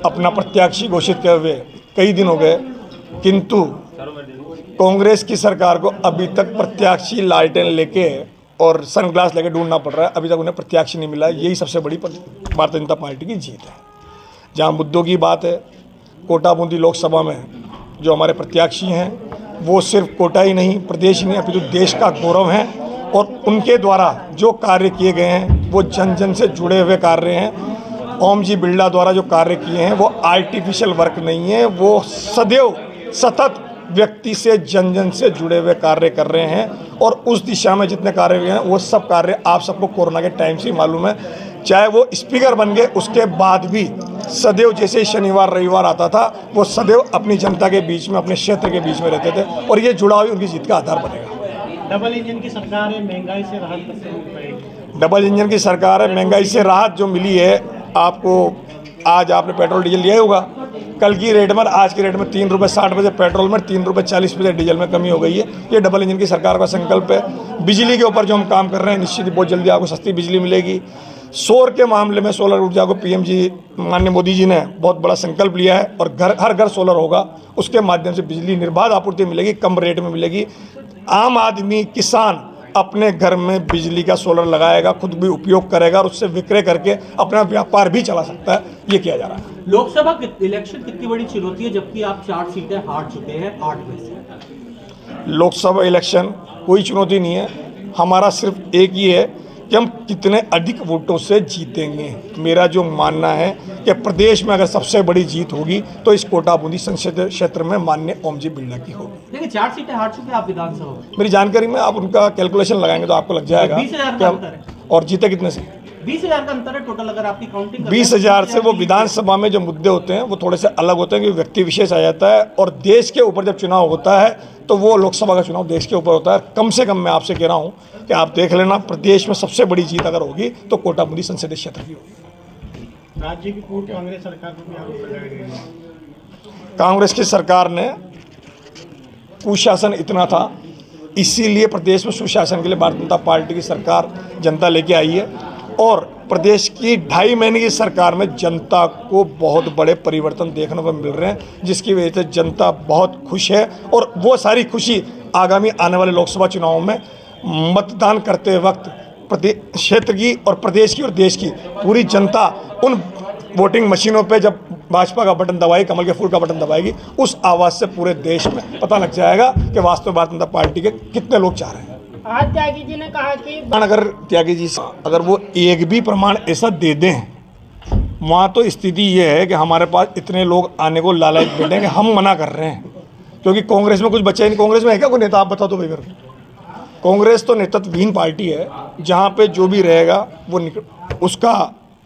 अपना प्रत्याशी घोषित किए हुए कई दिन हो गए, किंतु कांग्रेस की सरकार को अभी तक प्रत्याशी लालटेन लेके और सनग्लास लेके ढूंढना पड़ रहा है। अभी तक उन्हें प्रत्याशी नहीं मिला। यही सबसे बड़ी भारतीय जनता पार्टी की जीत है। जहाँ मुद्दों की बात है, कोटा बूंदी लोकसभा में जो हमारे प्रत्याशी हैं वो सिर्फ कोटा ही नहीं, प्रदेश ही नहीं, अपितु देश का गौरव है। और उनके द्वारा जो कार्य किए गए हैं वो जन जन से जुड़े हुए कार्य हैं। ओम जी बिरला द्वारा जो कार्य किए हैं वो आर्टिफिशियल वर्क नहीं है, वो सदैव सतत व्यक्ति से जन जन से जुड़े हुए कार्य कर रहे हैं। और उस दिशा में जितने कार्य हुए हैं वो सब कार्य आप सबको कोरोना के टाइम से मालूम है। चाहे वो स्पीकर बन गए उसके बाद भी सदैव जैसे शनिवार रविवार आता था वो सदैव अपनी जनता के बीच में, अपने क्षेत्र के बीच में रहते थे। और ये जुड़ाव ही उनकी जीत का आधार बनेगा। डबल इंजन की सरकार है, महंगाई से राहत कैसे मिल पाएगी? डबल इंजन की सरकार है, महंगाई से राहत जो मिली है आपको। आज आपने पेट्रोल डीजल लिया होगा, कल की रेट में आज की रेट में 3 रुपये 60 पैसे पेट्रोल में, 3 रुपये 40 पैसे डीजल में कमी हो गई है। ये डबल इंजन की सरकार का संकल्प है। बिजली के ऊपर जो हम काम कर रहे हैं, निश्चित ही बहुत जल्दी आपको सस्ती बिजली मिलेगी। सौर के मामले में सोलर ऊर्जा को पीएम जी माननीय मोदी जी ने बहुत बड़ा संकल्प लिया है और हर घर सोलर होगा। उसके माध्यम से बिजली निर्बाध आपूर्ति मिलेगी, कम रेट में मिलेगी। आम आदमी किसान अपने घर में बिजली का सोलर लगाएगा, खुद भी उपयोग करेगा और उससे विक्रय करके अपना व्यापार भी चला सकता है। ये किया जा रहा है। लोकसभा इलेक्शन कितनी बड़ी चुनौती है, जबकि आप 4 सीटें हार चुके हैं 8 में से? लोकसभा इलेक्शन कोई चुनौती नहीं है। हमारा सिर्फ एक ही है कि हम कितने अधिक वोटों से जीतेंगे। मेरा जो मानना है कि प्रदेश में अगर सबसे बड़ी जीत होगी तो इस कोटा बूंदी संसदीय क्षेत्र में माननीय ओम जी बिरला की होगी। देखिए 4 सीटें हार चुके हैं आप विधानसभा में। मेरी जानकारी में आप उनका कैलकुलेशन लगाएंगे तो आपको लग जाएगा 20,000 का अंतर है। और जीते कितने से? 20,000 का अंतर है टोटल, अगर आपकी काउंटिंग 20,000 से। वो विधानसभा में जो मुद्दे होते हैं वो थोड़े से अलग होते हैं कि व्यक्ति विशेष आ जाता है। और देश के ऊपर जब चुनाव होता है तो वो लोकसभा का चुनाव देश के ऊपर होता है। कम से कम मैं आपसे कह रहा हूँ कि आप देख लेना, प्रदेश में सबसे बड़ी जीत अगर होगी तो कोटा बूंदी संसदीय क्षेत्र की होगी। राज्य की पूर्व कांग्रेस सरकार को भी आरोप लगाए गए हैं। कांग्रेस की सरकार ने कुशासन इतना था, इसीलिए प्रदेश में सुशासन के लिए भारतीय जनता पार्टी की सरकार जनता लेके आई है। और प्रदेश की 2.5 महीने की सरकार में जनता को बहुत बड़े परिवर्तन देखने को मिल रहे हैं, जिसकी वजह से जनता बहुत खुश है। और वो सारी खुशी आगामी आने वाले लोकसभा चुनाव में मतदान करते वक्त क्षेत्र की और प्रदेश की और देश की पूरी जनता उन वोटिंग मशीनों पे जब भाजपा का बटन दबाएगी, कमल के फूल का बटन दबाएगी, उस आवाज़ से पूरे देश में पता लग जाएगा कि वास्तव में भारतीय जनता पार्टी के कितने लोग चाह रहे हैं। आज त्यागी जी ने कहा कि अगर त्यागी जी अगर वो एक भी प्रमाण ऐसा दे दें, वहाँ तो स्थिति ये है कि हमारे पास इतने लोग आने को लालच बैठे कि हम मना कर रहे हैं, क्योंकि कांग्रेस में कुछ बचा ही नहीं। कांग्रेस में है क्या कोई नेता? आप बता दो भाई। कांग्रेस तो नेतृत्वहीन पार्टी है, जहाँ पे जो भी रहेगा वो उसका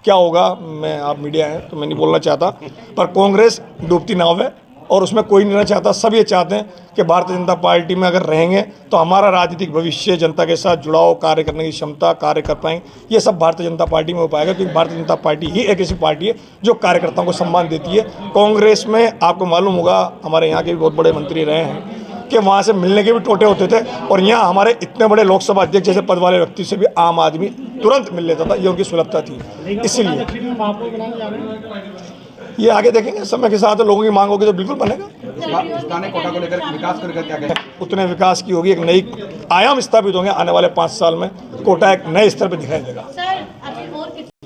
क्या होगा। आप मीडिया है तो मैं नहीं बोलना चाहता, पर कांग्रेस डूबती नाव है और उसमें कोई नहीं रहना चाहता। सब ये चाहते हैं कि भारतीय जनता पार्टी में अगर रहेंगे तो हमारा राजनीतिक भविष्य, जनता के साथ जुड़ाव, कार्य करने की क्षमता, कार्य कर पाएंगे, ये सब भारतीय जनता पार्टी में हो पाएगा। क्योंकि भारतीय जनता पार्टी ही एक ऐसी पार्टी है जो कार्यकर्ताओं को सम्मान देती है। कांग्रेस में आपको मालूम होगा, हमारे यहाँ के भी बहुत बड़े मंत्री रहे हैं कि वहाँ से मिलने के भी टोटे होते थे, और यहाँ हमारे इतने बड़े लोकसभा अध्यक्ष जैसे पद वाले व्यक्ति से भी आम आदमी तुरंत मिल लेता था। ये उनकी सुलभता थी। इसीलिए ये आगे देखेंगे, समय के साथ लोगों की मांग होगी तो बिल्कुल बनेगा। स्थानीय कोटा को लेकर विकास को लेकर क्या कहें? उतने विकास की होगी, एक नई आयाम स्थापित होंगे आने वाले 5 साल में। कोटा एक नए स्तर पर दिखाई देगा।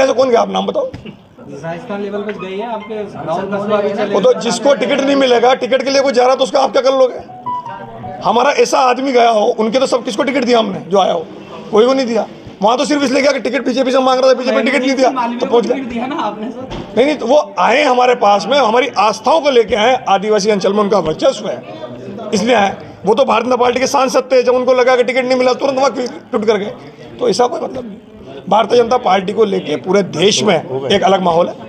ऐसा कौन गया, आप नाम बताओ। राजस्थान लेवल पर गई है आपके गाँव कस्बा भी चले। वो तो जिसको टिकट नहीं मिलेगा, टिकट के लिए कोई जा रहा तो उसका आप क्या कर लोगे? हमारा ऐसा आदमी गया हो, उनके तो सब किसको टिकट दिया हमने, जो आया हो कोई को नहीं दिया। वहाँ तो सिर्फ इसलिए गया कि टिकट बीजेपी से मांग रहा था, बीजेपी टिकट नहीं दिया तो पहुंच गया ना आपने। नहीं, तो वो आए हमारे पास में, हमारी आस्थाओं को लेके आए। आदिवासी अंचल में उनका वर्चस्व है इसलिए आए। वो तो भारतीय जनता पार्टी के सांसद थे, जब उनको लगा कि टिकट नहीं मिला तुरंत वहाँ टूट कर गए। तो ऐसा कोई मतलब नहीं। भारतीय जनता पार्टी को लेके पूरे देश में एक अलग माहौल है।